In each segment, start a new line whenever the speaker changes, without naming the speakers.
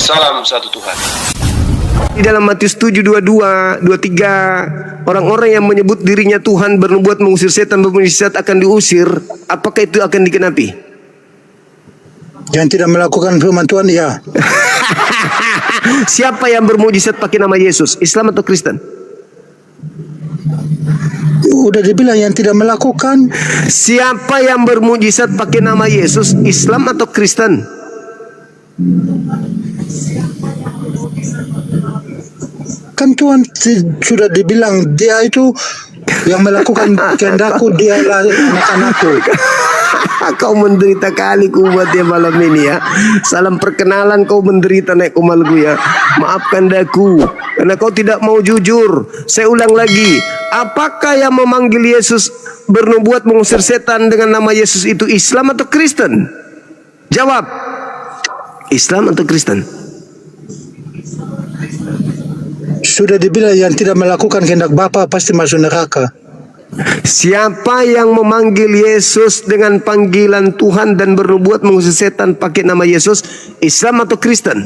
Salam satu Tuhan.
Di dalam Matius 7:22, 23, orang-orang yang menyebut dirinya Tuhan bernubuat mengusir setan, bermujizat akan diusir. Apakah itu akan dikenapi?
Yang tidak melakukan firman Tuhan, ya.
Siapa yang bermujizat pakai nama Yesus? Islam atau Kristen?
Udah dibilang yang tidak melakukan.
Siapa yang bermujizat pakai nama Yesus? Islam atau Kristen?
Kan Tuhan sudah dibilang dia itu yang melakukan kehendakku, dialah anak-anakku.
Kau menderita kali ku buat dia malam ini ya. Salam perkenalan, kau menderita naik kumalku ya. Maafkan daku karena kau tidak mau jujur. Saya ulang lagi, apakah yang memanggil Yesus bernubuat mengusir setan dengan nama Yesus itu Islam atau Kristen? Jawab, Islam atau Kristen?
Sudah dibilang yang tidak melakukan kehendak Bapa pasti masuk neraka.
Siapa yang memanggil Yesus dengan panggilan Tuhan dan bernubuat mengusir setan pakai nama Yesus, Islam atau Kristen?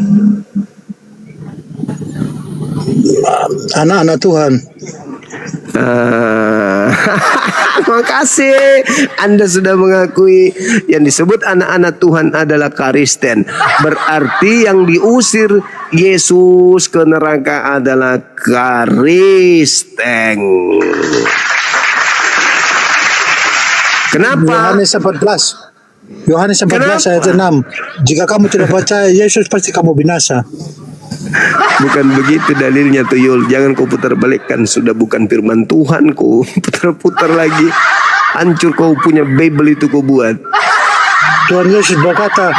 Anak-anak Tuhan.
Makasih, Anda sudah mengakui yang disebut anak-anak Tuhan adalah Kristen. Berarti yang diusir Yesus ke neraka adalah Kristen. Kenapa?
Yohanes 14 ayat 6. Jika kamu tidak percaya Yesus, pasti kamu binasa.
Bukan begitu dalilnya tuyul. Jangan kau putar balikkan. Sudah bukan firman Tuhan, kau putar-putar lagi. Hancur kau punya Bible itu kau buat.
Tuhan Yesus berkata,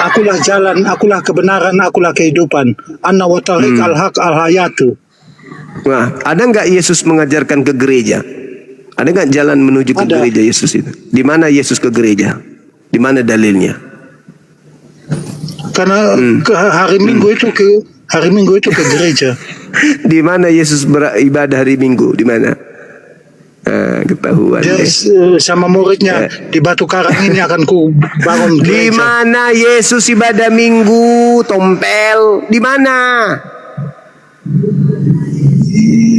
akulah jalan, akulah kebenaran, akulah kehidupan. Ana wa tariq al-haq al-hayatu.
Nah, ada nggak Yesus mengajarkan ke gereja? Ada nggak jalan menuju ke gereja Yesus itu? Di mana Yesus ke gereja? Di mana dalilnya?
Karena hari Minggu itu ke gereja.
Di mana Yesus beribadah hari Minggu? Di mana? Ketahuan.
Dia sama muridnya di batu karang ini akan ku bangun gereja.
Di mana Yesus ibadah Minggu? Tompel. Di mana?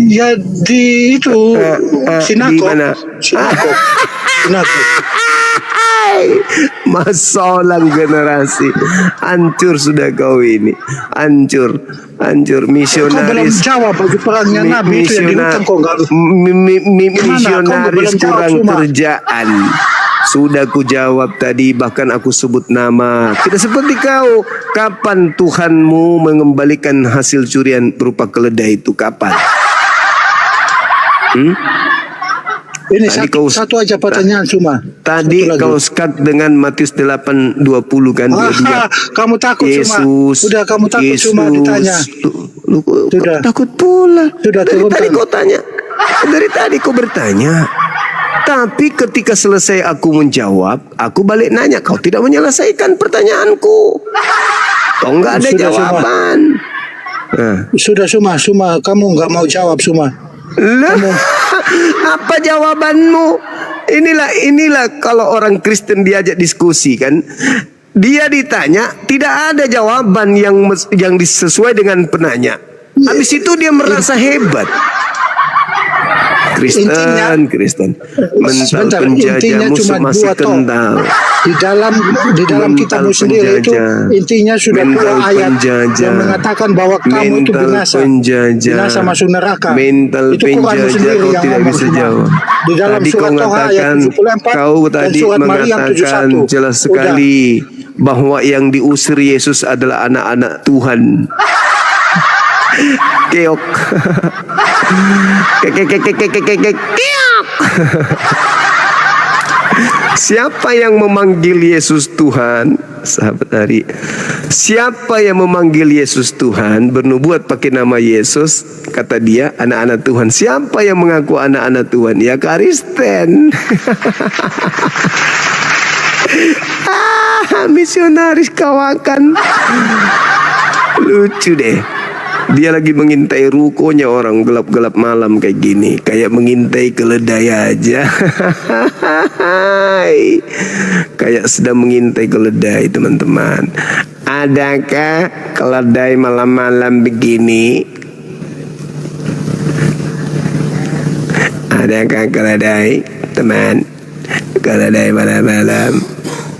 Ya di itu sinagog. Sinagog.
Masalah generasi. Hancur sudah kau ini. Hancur misionaris.
Kau belum jawab bagi perangnya Nabi itu yang dihukum kau enggak.
Misionaris kurang kerjaan. Sudah ku jawab tadi, bahkan aku sebut nama. Tidak seperti kau. Kapan Tuhanmu mengembalikan hasil curian berupa keledai itu? Kapan?
Ini satu aja pertanyaan cuma.
Tadi kau skat dengan Matius 8:20 kan?
Kamu takut
Yesus,
cuma. Sudah kamu takut Yesus, cuma ditanya.
Lu
sudah
takut pula.
Sudah
dari tadi kau tanya. Dari tadi kau bertanya. Tapi ketika selesai aku menjawab, aku balik nanya. Kau tidak menyelesaikan pertanyaanku. Kau nggak ada jawaban.
Sudah Suma, kamu nggak mau jawab Suma.
Apa jawabanmu? Inilah kalau orang Kristen diajak diskusi kan, dia ditanya tidak ada jawaban yang sesuai dengan penanya. Habis itu dia merasa hebat. Kristen mental penjajahmu masih kental.
Di dalam kitabmu sendiri itu intinya sudah dua ayat yang mengatakan bahwa kamu itu binasa masuk neraka.
Mental penjajah kau tidak bisa jawab.
Di dalam
tadi
surat
kau mengatakan, kau tadi mengatakan jelas sekali bahwa yang diusir Yesus adalah anak-anak Tuhan. Keok. Keok. Siapa yang memanggil Yesus Tuhan? Sahabat Hari, siapa yang memanggil Yesus Tuhan, bernubuat pakai nama Yesus, kata dia anak-anak Tuhan. Siapa yang mengaku anak-anak Tuhan? Ya Kristen. Misionaris kawakan. Lucu deh. Dia lagi mengintai rukonya orang gelap-gelap malam kayak gini. Kayak mengintai keledai aja. Kayak sedang mengintai keledai teman-teman. Adakah keledai malam-malam begini? Adakah keledai, teman? Keledai malam-malam.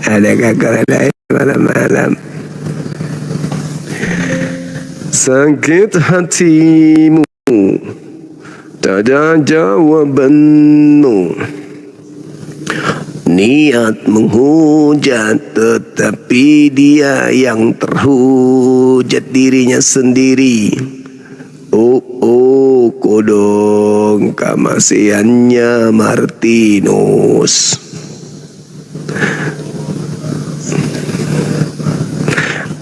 Adakah keledai malam-malam? Sakit hatimu, tak ada jawabanmu. Niat menghujat, tetapi dia yang terhujat dirinya sendiri. Oh, kodong kamasiannya Martinus.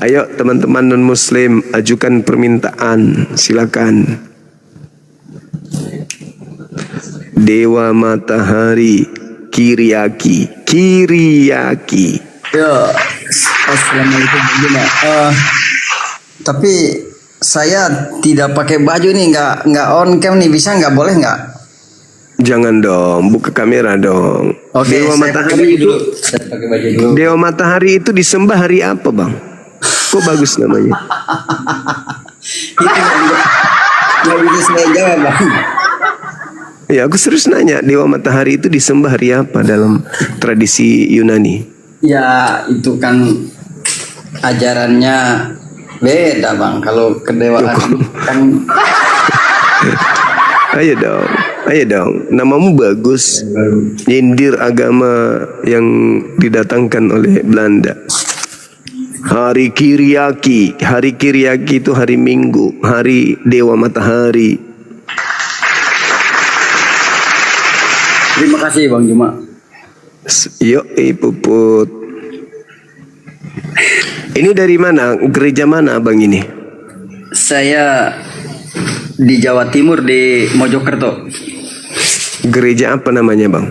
Ayo teman-teman non-muslim, ajukan permintaan, silakan. Dewa Matahari Kiriaki.
Ya, assalamualaikum Bang. Tapi saya tidak pakai baju nih, nggak on cam nih, bisa nggak, boleh nggak?
Jangan dong, buka kamera dong.
Oke,
Dewa
saya
Matahari
pakai baju
itu,
dulu. Saya pakai baju dulu.
Dewa Matahari itu disembah hari apa, Bang? Kok bagus namanya?
Itu nggak bisa saya jawab, Bang.
Ya, aku serius nanya, Dewa Matahari itu disembah hari apa dalam tradisi Yunani?
Ya, itu kan ajarannya beda, Bang. Kalau kedewaan kan
Ayo dong, namamu bagus. Nyindir agama yang didatangkan oleh Belanda. Hari Kiriaki itu hari Minggu, hari Dewa Matahari.
terima kasih Bang Juma.
Yuk, Puput. Ini dari mana? Gereja mana Abang ini?
Saya di Jawa Timur, di Mojokerto.
Gereja apa namanya Bang?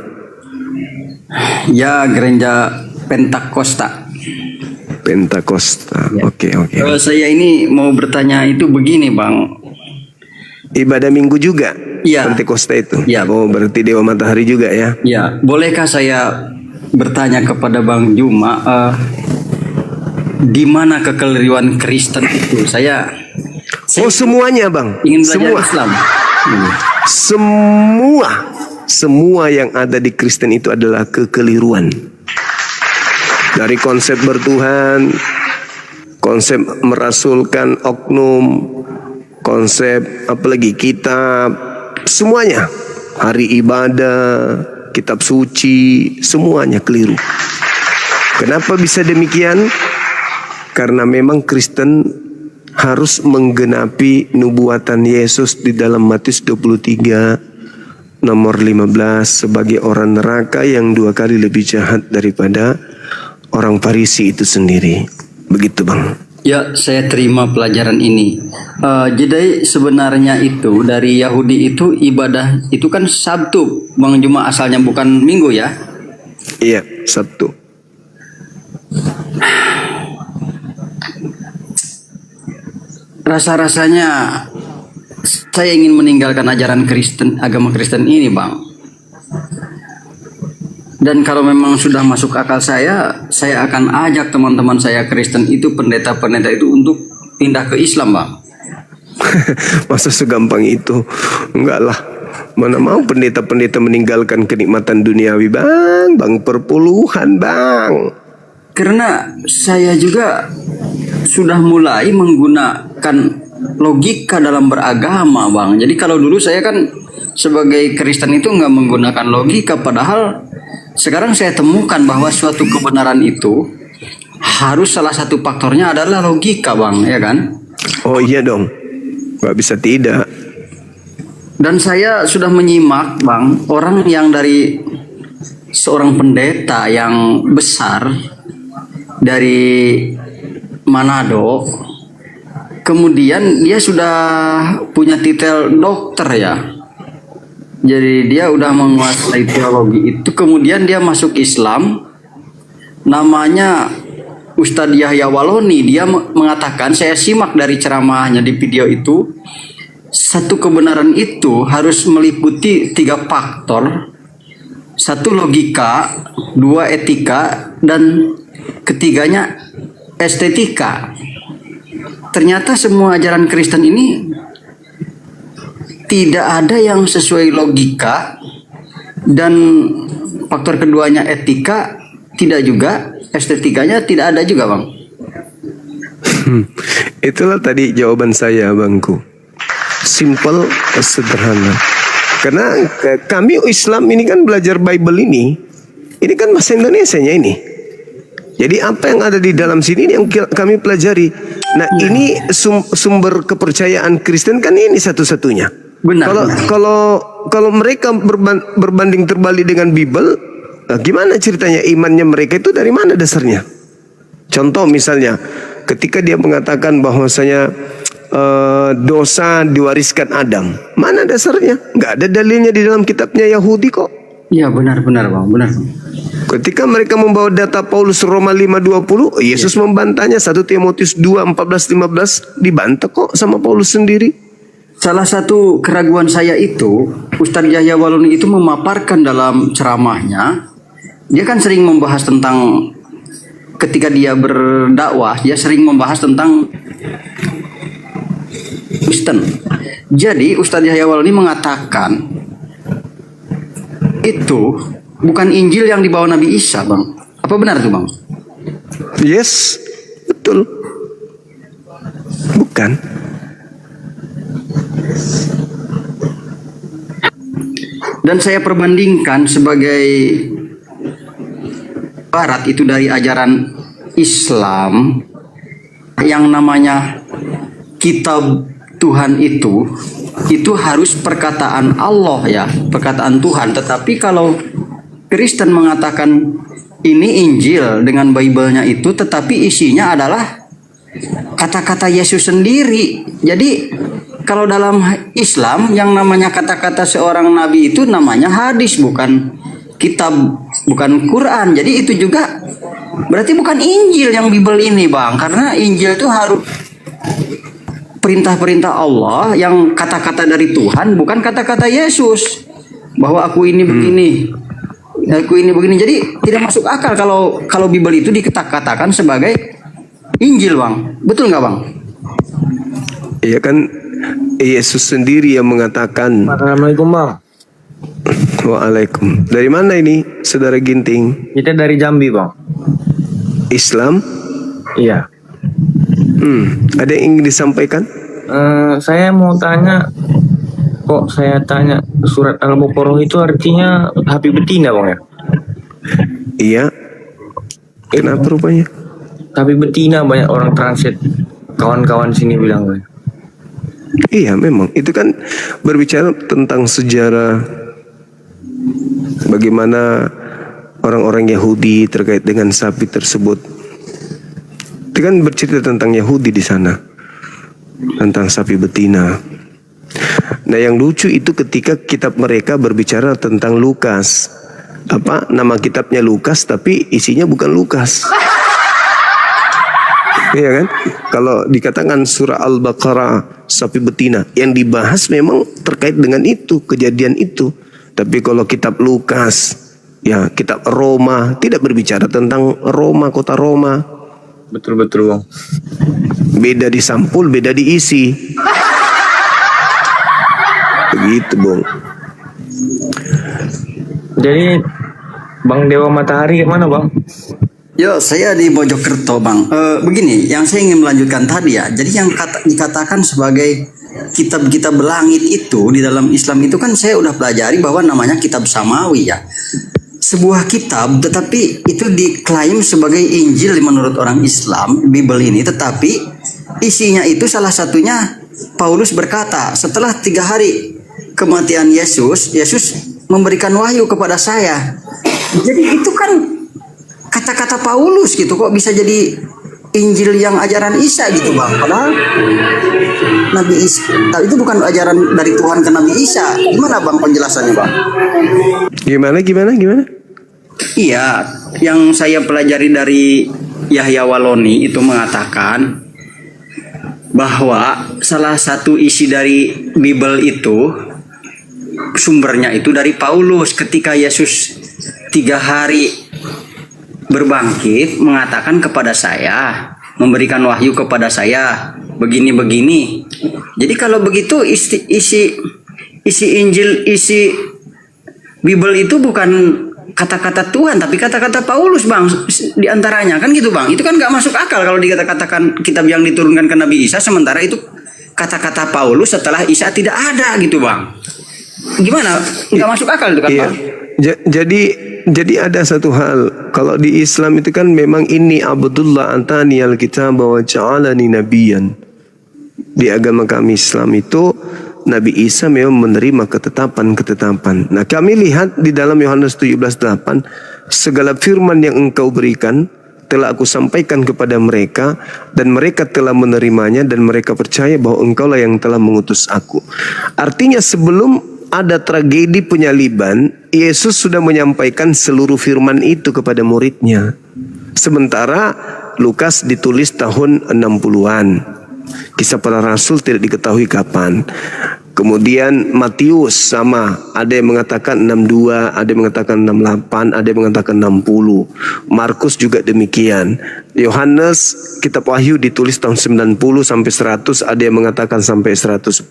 Ya, gereja Pentakosta.
Pentakosta.
Ya.
Oke.
Kalau saya ini mau bertanya itu begini, Bang.
Ibadah Minggu juga?
Iya.
Pentakosta itu?
Iya.
Oh, berarti Dewa Matahari juga ya?
Ya, bolehkah saya bertanya kepada Bang Juma, di mana kekeliruan Kristen itu? Saya
Oh, semuanya Bang?
ingin belajar
Semua?
Islam.
Semua yang ada di Kristen itu adalah kekeliruan. Dari konsep bertuhan, konsep merasulkan oknum, konsep apalagi kitab, semuanya. Hari ibadah, kitab suci, semuanya keliru. Kenapa bisa demikian? Karena memang Kristen harus menggenapi nubuatan Yesus di dalam Matius 23 nomor 15 sebagai orang neraka yang 2 kali lebih jahat daripada orang Farisi itu sendiri. Begitu Bang.
Ya, saya terima pelajaran ini. Jadi sebenarnya itu dari Yahudi itu ibadah itu kan Sabtu, Bang Juma, asalnya bukan Minggu ya?
Iya, Sabtu.
Rasa-rasanya saya ingin meninggalkan ajaran Kristen, agama Kristen ini, Bang. Dan kalau memang sudah masuk akal saya akan ajak teman-teman saya Kristen itu, pendeta-pendeta itu untuk pindah ke Islam, Bang.
Masa segampang itu? Enggak lah. Mana mau pendeta-pendeta meninggalkan kenikmatan duniawi Bang? Bang, perpuluhan Bang.
Karena saya juga sudah mulai menggunakan logika dalam beragama, Bang. Jadi kalau dulu saya kan sebagai Kristen itu nggak menggunakan logika, padahal sekarang saya temukan bahwa suatu kebenaran itu harus salah satu faktornya adalah logika, Bang, ya kan?
Oh iya dong, nggak bisa tidak.
Dan saya sudah menyimak, Bang, orang yang dari seorang pendeta yang besar dari Manado, kemudian dia sudah punya titel dokter ya. Jadi dia udah menguasai teologi itu, kemudian dia masuk Islam. Namanya Ustadz Yahya Waloni. Dia mengatakan, saya simak dari ceramahnya di video itu, satu kebenaran itu harus meliputi 3 faktor. 1 logika, 2 etika, dan ketiganya estetika. Ternyata semua ajaran Kristen ini tidak ada yang sesuai logika, dan faktor keduanya etika tidak juga, estetikanya tidak ada juga, Bang.
Itulah tadi jawaban saya, Bangku. Simple, sederhana. Karena kami Islam ini kan belajar Bible ini kan bahasa Indonesianya ini. Jadi apa yang ada di dalam sini yang kami pelajari. Nah, ini sumber kepercayaan Kristen kan ini satu-satunya.
Benar.
Kalau mereka berbanding terbalik dengan Bible, nah gimana ceritanya imannya mereka itu dari mana dasarnya? Contoh misalnya, ketika dia mengatakan bahwasanya dosa diwariskan Adam, mana dasarnya? Nggak ada dalilnya di dalam kitabnya Yahudi kok.
Iya, benar-benar, Bang, benar.
Ketika mereka membawa data Paulus Roma 5:20, Yesus membantahnya. 1 Timotius 2:14-15 dibantah kok sama Paulus sendiri.
Salah satu keraguan saya itu, Ustadz Yahya Waloni itu memaparkan dalam ceramahnya, dia kan sering membahas tentang, ketika dia berdakwah, dia sering membahas tentang Kristen. Jadi Ustadz Yahya Waloni mengatakan itu bukan Injil yang dibawa Nabi Isa, Bang. Apa benar tuh, Bang?
Yes, betul. Bukan.
Dan saya perbandingkan sebagai barat itu dari ajaran Islam yang namanya kitab Tuhan itu harus perkataan Allah ya, perkataan Tuhan. Tetapi kalau Kristen mengatakan ini Injil dengan Bible-nya itu, tetapi isinya adalah kata-kata Yesus sendiri. Jadi kalau dalam Islam yang namanya kata-kata seorang nabi itu namanya hadis, bukan kitab, bukan Quran. Jadi itu juga berarti bukan Injil yang Bible ini, Bang. Karena Injil itu harus perintah-perintah Allah yang kata-kata dari Tuhan, bukan kata-kata Yesus. Bahwa aku ini begini, aku ini begini. Jadi tidak masuk akal kalau Bible itu dikatakan sebagai Injil, Bang. Betul nggak, Bang?
Iya kan, Yesus sendiri yang mengatakan.
Assalamualaikum, Bang.
Waalaikum. Dari mana ini, Saudara Ginting?
Kita dari Jambi, Bang.
Islam?
Iya.
Ada yang ingin disampaikan?
Saya mau tanya, kok saya tanya surat Al-Baqarah itu artinya hati betina, Bang ya?
Iya. Kenapa rupanya?
Hati betina, banyak orang transit. Kawan-kawan sini bilang, Bang.
Iya, memang. Itu kan berbicara tentang sejarah bagaimana orang-orang Yahudi terkait dengan sapi tersebut. Itu kan bercerita tentang Yahudi di sana, tentang sapi betina. Nah, yang lucu itu ketika kitab mereka berbicara tentang Lukas. Apa nama kitabnya Lukas, tapi isinya bukan Lukas. Iya kan? Kalau dikatakan surah Al-Baqarah sapi betina, yang dibahas memang terkait dengan itu, kejadian itu. Tapi kalau kitab Lukas, ya kitab Roma, tidak berbicara tentang Roma, kota Roma.
Betul-betul, Bang.
Beda di sampul, beda di isi. Begitu, Bang.
Jadi Bang Dewa Matahari mana, Bang?
Yo, saya di Mojokerto, Bang. Begini, yang saya ingin melanjutkan tadi ya. Jadi yang dikatakan sebagai kitab-kitab langit itu di dalam Islam itu kan saya udah pelajari bahwa namanya kitab samawi ya. Sebuah kitab, tetapi itu diklaim sebagai Injil menurut orang Islam, Bible ini. Tetapi isinya itu salah satunya Paulus berkata, setelah 3 hari kematian Yesus memberikan wahyu kepada saya. Jadi itu kan kata-kata Paulus gitu, kok bisa jadi Injil yang ajaran Isa gitu, Bang. Padahal Nabi Isa itu bukan ajaran dari Tuhan ke Nabi Isa. Gimana, Bang, penjelasannya, Bang?
Gimana?
Iya, yang saya pelajari dari Yahya Waloni itu mengatakan bahwa salah satu isi dari Bible itu sumbernya itu dari Paulus ketika Yesus 3 hari berbangkit mengatakan kepada saya, memberikan wahyu kepada saya begini-begini. Jadi kalau begitu isi Injil, isi Bible itu bukan kata-kata Tuhan tapi kata-kata Paulus, Bang, di antaranya kan gitu, Bang. Itu kan nggak masuk akal kalau dikatakan kitab yang diturunkan ke Nabi Isa sementara itu kata-kata Paulus setelah Isa tidak ada gitu, Bang. Gimana? Nggak masuk akal itu kan,
Iya.
Bang?
Jadi ada satu hal, kalau di Islam itu kan memang ini Abdullah antani al-kitab wa ja'alani nabiyan. Di agama kami Islam itu Nabi Isa memang menerima ketetapan-ketetapan. Nah, kami lihat di dalam Yohanes 17:8, segala firman yang engkau berikan telah aku sampaikan kepada mereka dan mereka telah menerimanya dan mereka percaya bahwa engkaulah yang telah mengutus aku. Artinya sebelum ada tragedi penyaliban, Yesus sudah menyampaikan seluruh firman itu kepada muridnya. Sementara Lukas ditulis tahun 60-an. Kisah para Rasul tidak diketahui kapan. Kemudian Matius sama, ada yang mengatakan 62, ada yang mengatakan 68, ada yang mengatakan 60. Markus juga demikian. Yohanes, kitab Wahyu ditulis tahun 90 sampai 100, ada yang mengatakan sampai 110.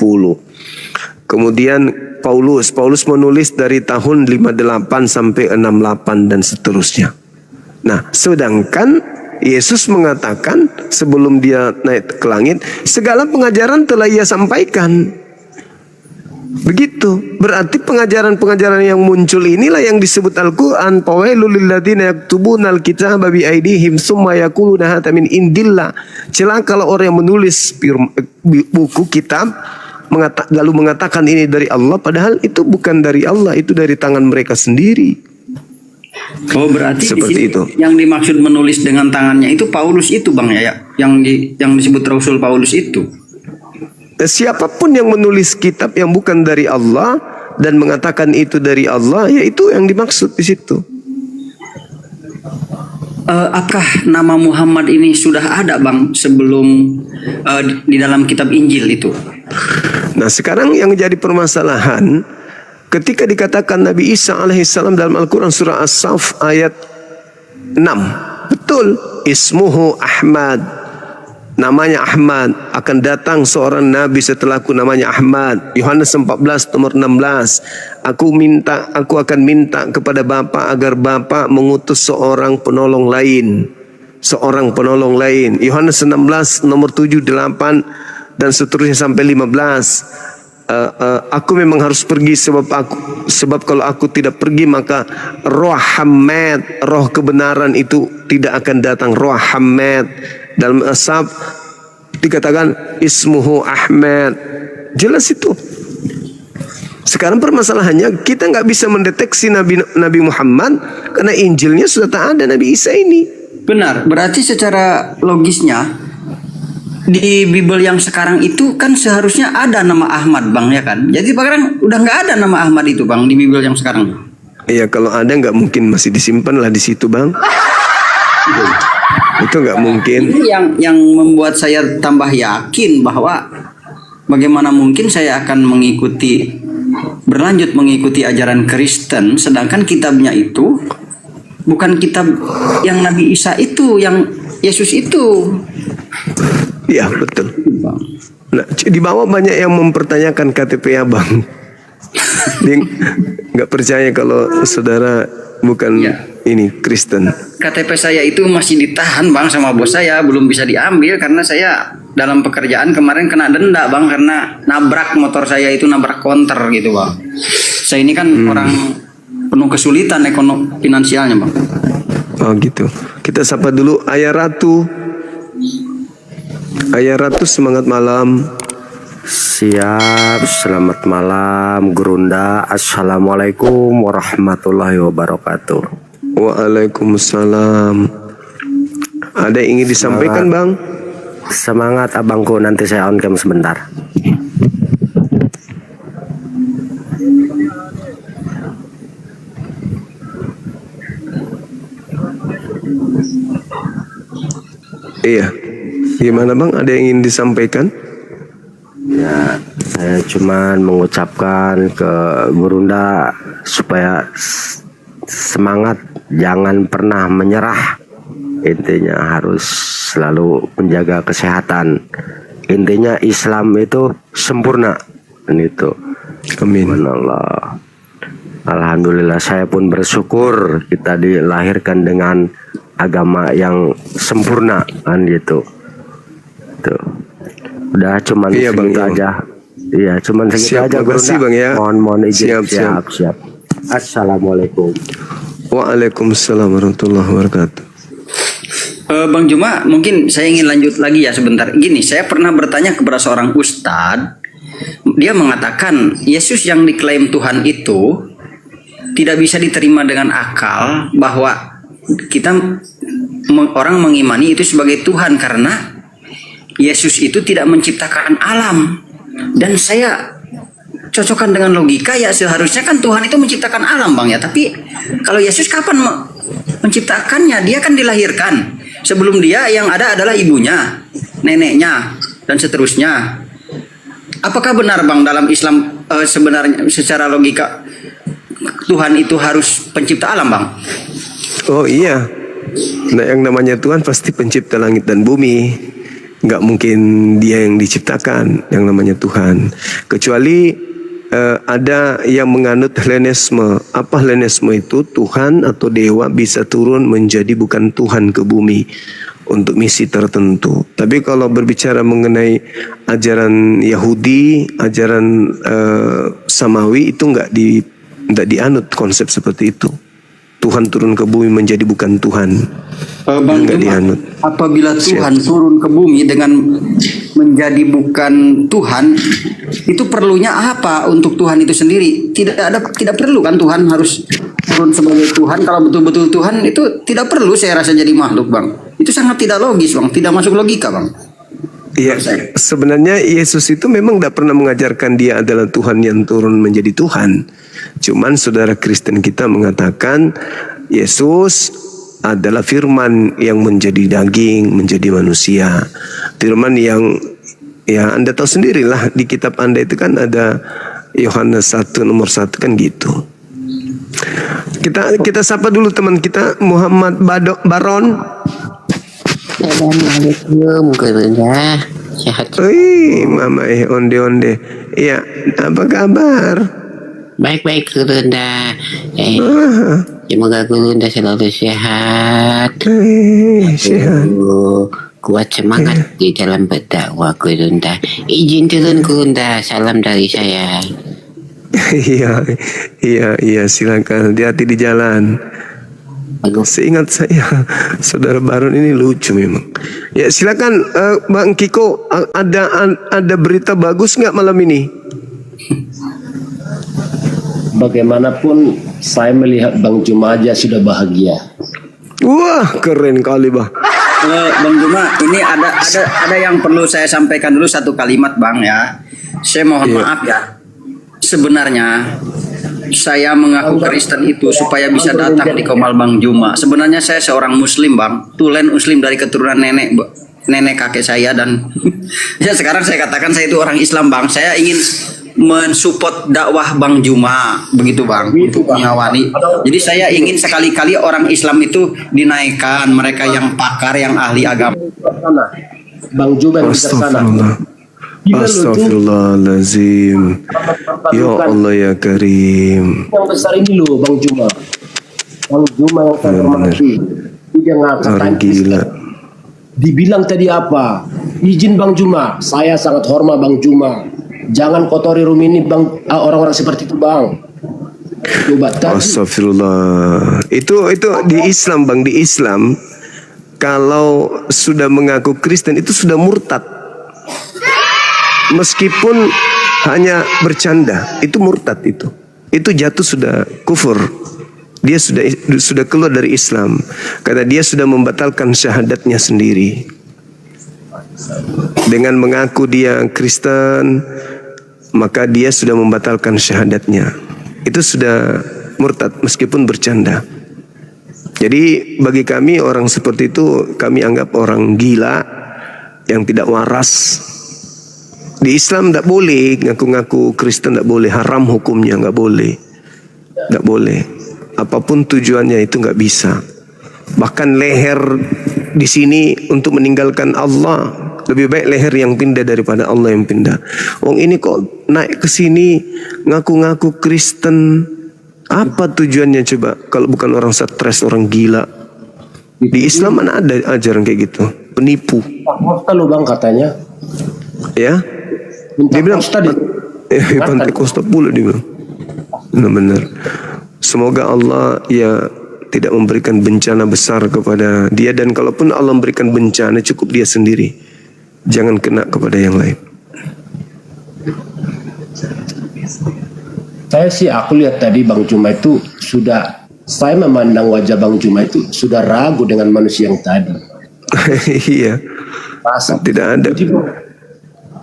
Kemudian Paulus menulis dari tahun 58 sampai 68 dan seterusnya. Nah, sedangkan Yesus mengatakan sebelum dia naik ke langit, segala pengajaran telah ia sampaikan. Begitu. Berarti pengajaran-pengajaran yang muncul inilah yang disebut Al-Quran. Fawailul lilladzina yaktubuna al-kitaba bi aydihim tsumma yaquluna hadza min indillah. Celaka kalau orang yang menulis buku kitab lalu mengatakan ini dari Allah, padahal itu bukan dari Allah, itu dari tangan mereka sendiri.
Oh, berarti
Seperti itu.
yang dimaksud menulis dengan tangannya itu Paulus itu, Bang, ya? Yang disebut Rasul Paulus itu.
Siapapun yang menulis kitab yang bukan dari Allah dan mengatakan itu dari Allah, ya itu yang dimaksud di situ.
Apakah nama Muhammad ini sudah ada, Bang, sebelum di dalam kitab Injil itu?
Nah, sekarang yang menjadi permasalahan ketika dikatakan Nabi Isa alaihissalam dalam Al-Quran surah As-Saff ayat 6. Betul, ismuhu Ahmad. Namanya Ahmad, akan datang seorang nabi setelahku namanya Ahmad. Yohanes 14 nomor 16. Aku akan minta kepada Bapa agar Bapa mengutus seorang penolong lain. Yohanes 16 nomor 7, 8 dan seterusnya sampai 15. Aku memang harus pergi sebab kalau aku tidak pergi maka roh Hamad, roh kebenaran itu tidak akan datang. Roh Hamad dalam Ashab dikatakan ismuhu Ahmad. Jelas itu. Sekarang permasalahannya kita nggak bisa mendeteksi Nabi Muhammad karena Injilnya sudah tak ada Nabi Isa ini.
Benar. Berarti secara logisnya di Bible yang sekarang itu kan seharusnya ada nama Ahmad, Bang, ya kan? Jadi sekarang udah nggak ada nama Ahmad itu, Bang, di Bible yang sekarang.
Iya, kalau ada nggak mungkin masih disimpan lah di situ, Bang. Itu nggak mungkin.
Ini yang membuat saya tambah yakin bahwa bagaimana mungkin saya akan berlanjut mengikuti ajaran Kristen, sedangkan kitabnya itu bukan kitab yang Nabi Isa itu, yang Yesus itu.
Iya, betul. Nah, di bawah banyak yang mempertanyakan KTP Abang. Dia nggak percaya kalau saudara bukan ini Kristen.
KTP saya itu masih ditahan, Bang, sama bos saya, belum bisa diambil karena saya dalam pekerjaan kemarin kena denda, Bang, karena nabrak motor saya itu, nabrak konter gitu, Bang. Saya ini kan orang penuh kesulitan ekonomi finansialnya, Bang.
Oh gitu. Kita sapa dulu Ayah Ratu. Ayah Ratu, semangat malam.
Siap, selamat malam Gurunda. Assalamualaikum warahmatullahi wabarakatuh.
Waalaikumsalam. Ada yang ingin disampaikan, Bang?
Semangat abangku, nanti saya on cam sebentar.
Iya. Gimana, Bang? Ada yang ingin disampaikan?
Ya, saya cuman mengucapkan ke Gurunda supaya semangat, jangan pernah menyerah. Intinya harus selalu menjaga kesehatan. Intinya Islam itu sempurna, dan itu.
Amin.
Allah. Alhamdulillah, saya pun bersyukur kita dilahirkan dengan agama yang sempurna, kan gitu. Tuh. Udah cuman
Iya, Bang,
segitu
iya.
aja. Iya, cuman segitu
Siap,
aja.
makasih,
Guru.
Bang, ya.
Mohon izin.
Siap.
Assalamualaikum.
Waalaikumsalam warahmatullahi wabarakatuh.
Bang Juma, mungkin saya ingin lanjut lagi ya sebentar. Gini, saya pernah bertanya kepada seorang ustadz. Dia mengatakan Yesus yang diklaim Tuhan itu tidak bisa diterima dengan akal, bahwa orang mengimani itu sebagai Tuhan karena Yesus itu tidak menciptakan alam. Dan saya cocokkan dengan logika, ya seharusnya kan Tuhan itu menciptakan alam, Bang, ya. Tapi kalau Yesus kapan menciptakannya? Dia kan dilahirkan. Sebelum dia yang ada adalah ibunya, neneknya, dan seterusnya. Apakah benar, Bang, dalam Islam sebenarnya secara logika Tuhan itu harus pencipta alam, Bang?
Oh iya. Nah, yang namanya Tuhan pasti pencipta langit dan bumi. Nggak mungkin dia yang diciptakan yang namanya Tuhan. Kecuali ada yang menganut Hellenisme. Apa Hellenisme itu? Tuhan atau dewa bisa turun menjadi bukan Tuhan ke bumi untuk misi tertentu. Tapi kalau berbicara mengenai ajaran Yahudi, ajaran Samawi, itu nggak dianut konsep seperti itu. Tuhan turun ke bumi menjadi bukan Tuhan.
Bang
Nggak
Juma,
dianut.
apabila Tuhan turun ke bumi dengan menjadi bukan Tuhan, itu perlunya apa untuk Tuhan itu sendiri? Tidak perlu kan Tuhan harus turun sebagai Tuhan. Kalau betul-betul Tuhan itu tidak perlu, saya rasa, jadi makhluk, Bang. Itu sangat tidak logis, Bang. Tidak masuk logika, Bang.
Iya, sebenarnya Yesus itu memang tidak pernah mengajarkan dia adalah Tuhan yang turun menjadi Tuhan. Cuman saudara Kristen kita mengatakan Yesus adalah firman yang menjadi daging, menjadi manusia. Firman yang, ya Anda tahu sendirilah, di kitab Anda itu kan ada Yohanes 1 nomor 1 kan gitu. Kita sapa dulu teman kita Muhammad Baron.
Assalamualaikum, Gurunda. Sehat.
Wih, Mama onde-onde. Iya, apa kabar?
Baik-baik, Gurunda. Semoga Gurunda selalu sehat.
Sehat.
Kuat semangat di dalam berdakwah, Gurunda. Izin turun, Gurunda. Salam dari saya.
Iya, silakan. Hati-hati di jalan. Seingat saya, saudara Baron ini lucu memang. Ya silakan, Bang Kiko, ada berita bagus nggak malam ini?
Bagaimanapun saya melihat Bang Juma aja sudah bahagia.
Wah, keren kali, Bang.
Bang Juma, ini ada yang perlu saya sampaikan dulu, satu kalimat, Bang, ya. Saya mohon maaf ya. Sebenarnya saya mengaku Kristen itu supaya bisa datang di Komal Bang Juma. Sebenarnya saya seorang Muslim, Bang. Tulen Muslim dari keturunan nenek kakek saya, dan ya sekarang saya katakan saya itu orang Islam, Bang. Saya ingin mensupport dakwah Bang Juma, begitu, Bang, untuk mengawali. Jadi saya ingin sekali-kali orang Islam itu dinaikkan, mereka yang pakar, yang ahli agama.
Bang Juma yang bijaksana.
Astagfirullahaladzim. Ya Allah ya Karim.
Yang besar ini loh, Bang Juma. Bang Juma yang saya hormati. Dia ngatakan
gila.
Dibilang tadi apa? Izin Bang Juma, saya sangat hormat Bang Juma. Jangan kotori room ini, Bang, orang-orang seperti itu, Bang. Coba tadi.
Astagfirullah. Itu di Islam, Bang, di Islam kalau sudah mengaku Kristen itu sudah murtad. Meskipun hanya bercanda, itu murtad itu. Itu jatuh sudah kufur. Dia sudah keluar dari Islam karena dia sudah membatalkan syahadatnya sendiri. Dengan mengaku dia Kristen, maka dia sudah membatalkan syahadatnya. Itu sudah murtad meskipun bercanda. Jadi bagi kami orang seperti itu kami anggap orang gila yang tidak waras. Di Islam tidak boleh ngaku-ngaku Kristen, tidak boleh, haram hukumnya, nggak boleh, nggak boleh. Apapun tujuannya itu nggak bisa. Bahkan leher di sini untuk meninggalkan Allah. Lebih baik leher yang pindah daripada Allah yang pindah. Wong ini kok naik ke sini ngaku-ngaku Kristen. Apa tujuannya coba? Kalau bukan orang stres, orang gila. Di Islam mana ada ajaran kayak gitu? Penipu.
Kosta lo bang katanya.
Ya.
Minta
Dia bilang
kosta di
Pantai Kosta pula dia bilang. Benar-benar. Semoga Allah ya tidak memberikan bencana besar kepada dia, dan kalaupun Allah memberikan bencana cukup dia sendiri. Jangan kena kepada yang lain.
Saya sih aku lihat tadi Bang Juma itu sudah, saya memandang wajah Bang Juma itu sudah ragu dengan manusia yang tadi.
Iya.
Rasa
Tidak ada.
Jadi,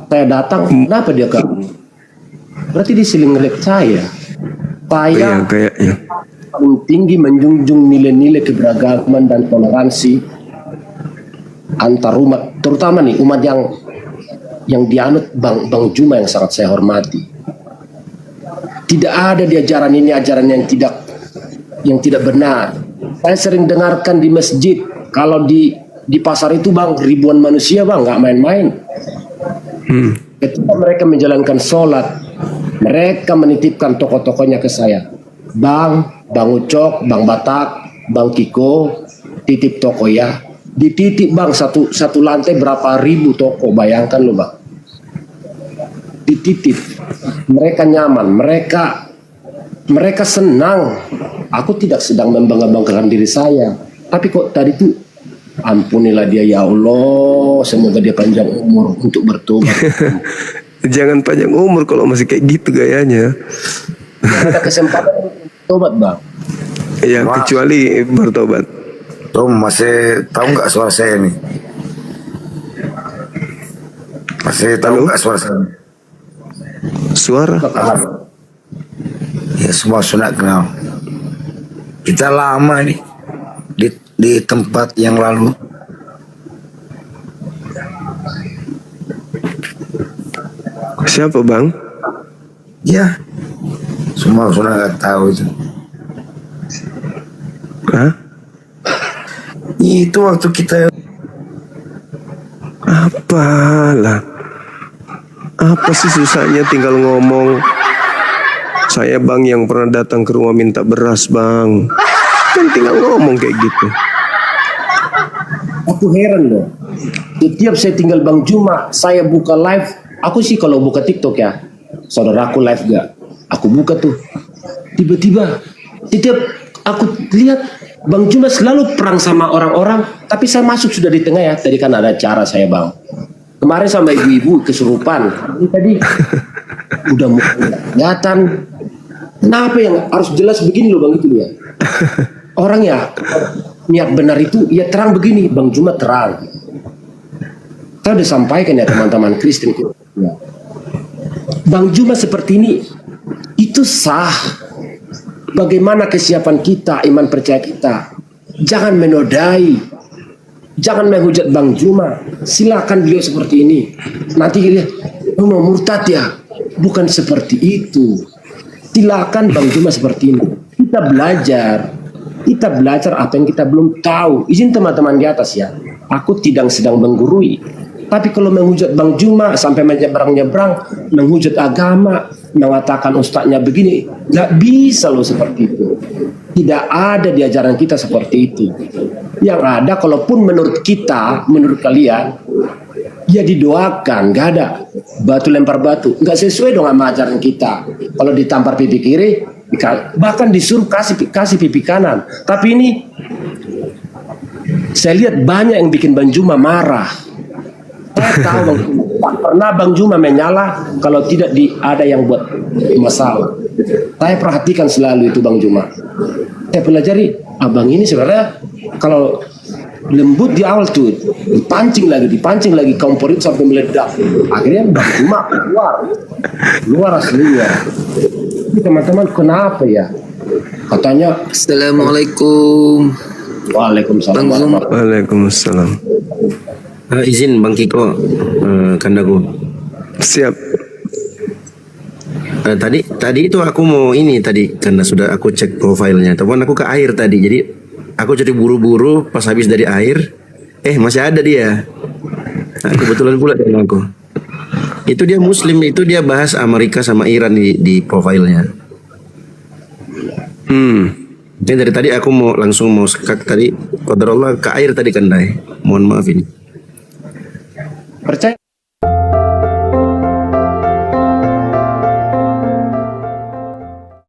saya datang, kenapa dia kamu? Berarti dia seling ngelek saya.
Iya
Saya
kayaknya.
paling tinggi menjunjung nilai-nilai keberagaman dan toleransi antar umat, terutama nih umat yang dianut Bang Juma yang sangat saya hormati. Tidak ada di ajaran ini ajaran yang tidak benar. Saya sering dengarkan di masjid, kalau di pasar itu Bang, ribuan manusia Bang, nggak main-main. Ketika mereka menjalankan sholat, mereka menitipkan tokoh-tokohnya ke saya. Bang Ucok, Bang Batak, Bang Kiko, titip toko ya. Dititip Bang, satu lantai berapa ribu toko, bayangkan lo Bang. Dititip, mereka nyaman, mereka senang. Aku tidak sedang membangga-banggakan diri saya, tapi kok tadi tuh, ampunilah dia ya Allah, semoga dia panjang umur untuk bertobat.
Jangan panjang umur kalau masih kayak gitu gayanya.
Ada kesempatan untuk bertobat Bang.
Ya kecuali bertobat.
Tom, masih tahu nggak suara saya nih? Masih tahu nggak suara saya?
Suara?
Ya semua sudah kenal. Kita lama nih di tempat yang lalu.
Siapa Bang?
Ya, semua sudah nggak tahu itu.
Hah?
Itu waktu kita
Apalah. Apa sih susahnya tinggal ngomong. Saya Bang yang pernah datang ke rumah minta beras Bang. Kan tinggal ngomong kayak gitu.
Aku heran loh. Setiap saya tinggal Bang Juma, saya buka live. Aku sih kalau buka TikTok ya, saudaraku live gak? Aku buka tuh. Tiba-tiba, setiap aku lihat Bang Juma selalu perang sama orang-orang, tapi saya masuk sudah di tengah ya. Tadi kan ada acara saya Bang. Kemarin sama ibu-ibu kesurupan. Ini tadi udah mulai kelihatan. Kenapa yang harus jelas begini loh Bang itu ya? Orang ya niat benar itu ya terang begini. Bang Juma terang. Saya udah sampaikan ya teman-teman Kristen. Bang Juma seperti ini itu sah. Bagaimana kesiapan kita, iman percaya kita. Jangan menodai, jangan menghujat Bang Juma. Silakan beliau seperti ini. Nanti dia mau murtad ya. Bukan seperti itu. Silakan Bang Juma seperti ini. Kita belajar apa yang kita belum tahu. Izin teman-teman di atas ya. Aku tidak sedang menggurui. Tapi kalau menghujat Bang Juma sampai menyeberang-nyebrang, menghujat agama, mengatakan ustadznya begini, nggak bisa loh seperti itu. Tidak ada di ajaran kita seperti itu. Yang ada, kalaupun menurut kita, menurut kalian, ya didoakan, nggak ada batu lempar batu, nggak sesuai dengan ajaran kita. Kalau ditampar pipi kiri, bahkan disuruh kasih pipi kanan. Tapi ini saya lihat banyak yang bikin Bang Juma marah. Saya tahu Bang Juma, tak pernah Bang Juma menyala kalau tidak ada yang buat masalah. Saya perhatikan selalu itu Bang Juma. Saya pelajari, abang ini sebenarnya kalau lembut di awal tuh, dipancing lagi kompor itu sampai meledak. Akhirnya Bang Juma keluar aslinya. Ini teman-teman kenapa ya? Katanya
Assalamualaikum.
Waalaikumsalam.
Waalaikumsalam.
Izin Bang Kiko, kandaku.
Siap.
Tadi itu aku mau ini tadi karena sudah aku cek profilnya. Teman aku ke air tadi, jadi aku jadi buru-buru pas habis dari air Masih ada dia. Nah, kebetulan pula dengan aku. Itu dia Muslim, itu dia bahas Amerika sama Iran di profilnya. Ini dari tadi aku langsung mau sekak tadi. Qadarullah ke air tadi Kandai. Mohon maaf ini.
Percaya